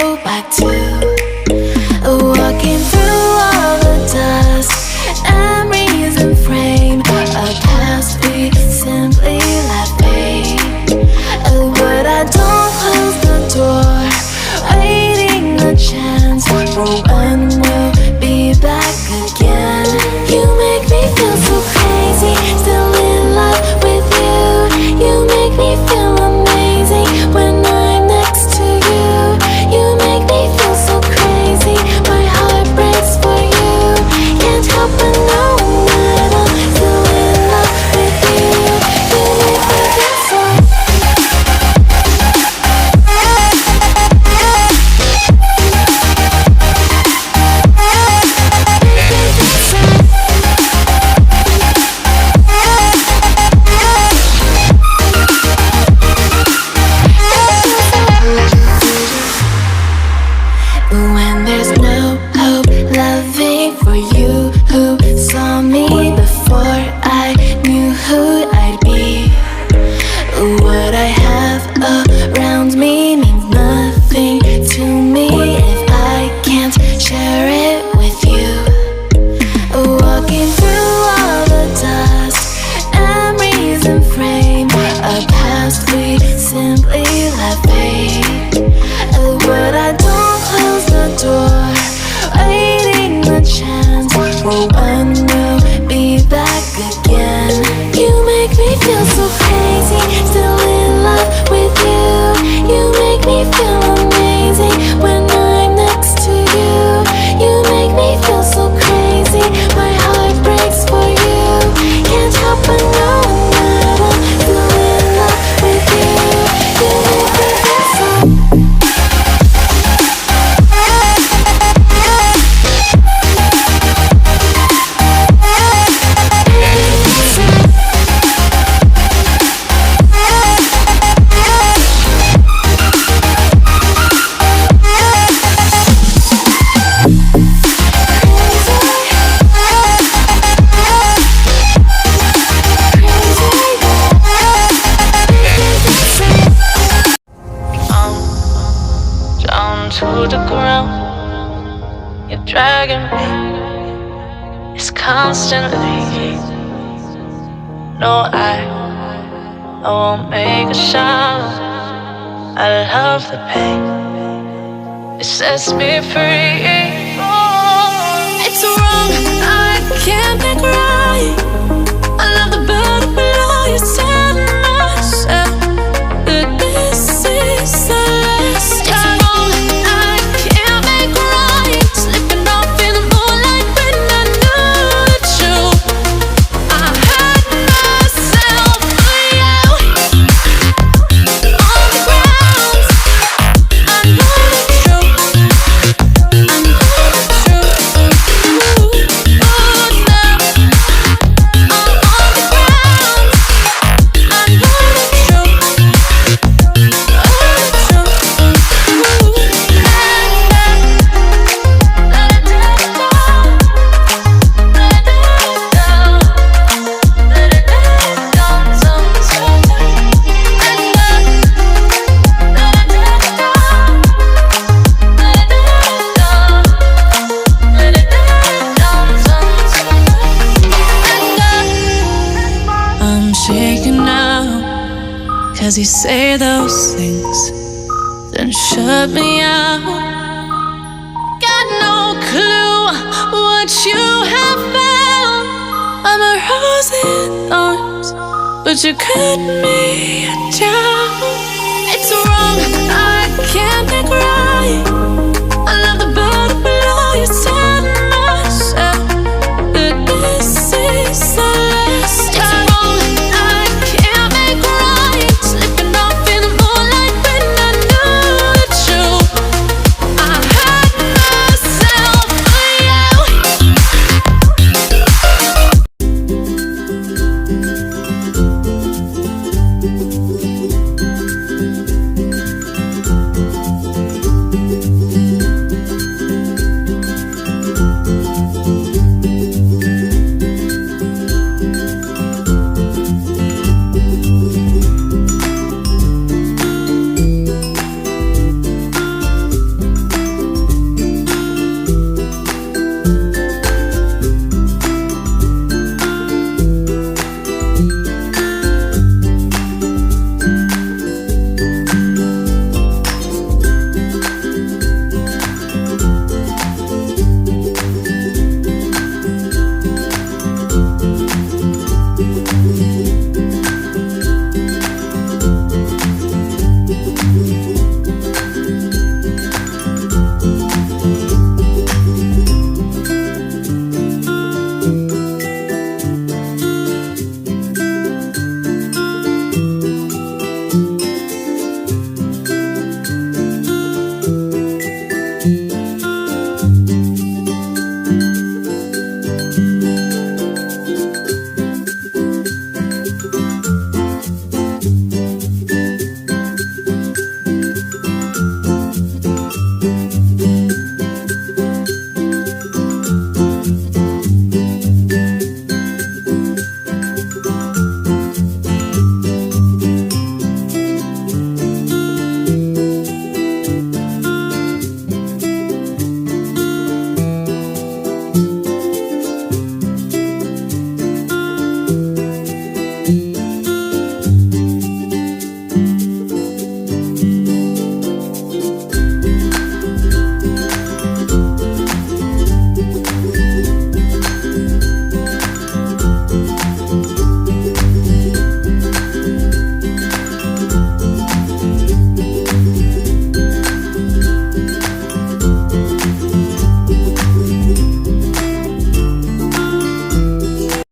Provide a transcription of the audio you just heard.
go back to walking through all the dust, memories and frame, a past we simply let fade. But I don't close the door, waiting a chance for when we'll be back again. You make me feel so crazy, still in love with you. You make me feel amazing when I'm next to you. You make me feel so crazy, my heart breaks for you. Can't help but know that I'm still in love with you. You make me feel so. When there's no hope, loving for you who saw me before I knew who I'd be. What I have around me means nothing to me if I can't share it with you. Walking through all the dust, memories and frame, a past we simply let fade. But I don't close the door, waiting a chance for when we'll be back again. You make me feel so crazy, still in love with you. You make me feel amazing when I'm next to you. You make me feel so crazy, my heart breaks for you. Can't help but know that I'm still in love with you. You make me feel so. Down to the ground, you're dragging me. It's constantly. No, I won't make a sound. I love the pain. It sets me free. It's wrong, I can't make right. I love the burden below you. Tell myself that this is the last time. I can't make right. Slipping off in the moonlight when I knew the truth. I hurt myself for you. On the ground, I know the truth. I know the truth. Ooh, now I'm on the ground. I know the truth. Oh, the truth. I'm shaking now, 'cause you say those things, then shut me out. Got no clue what you have found. I'm a rose in thorns, but you cut me down. It's wrong, I can't make right.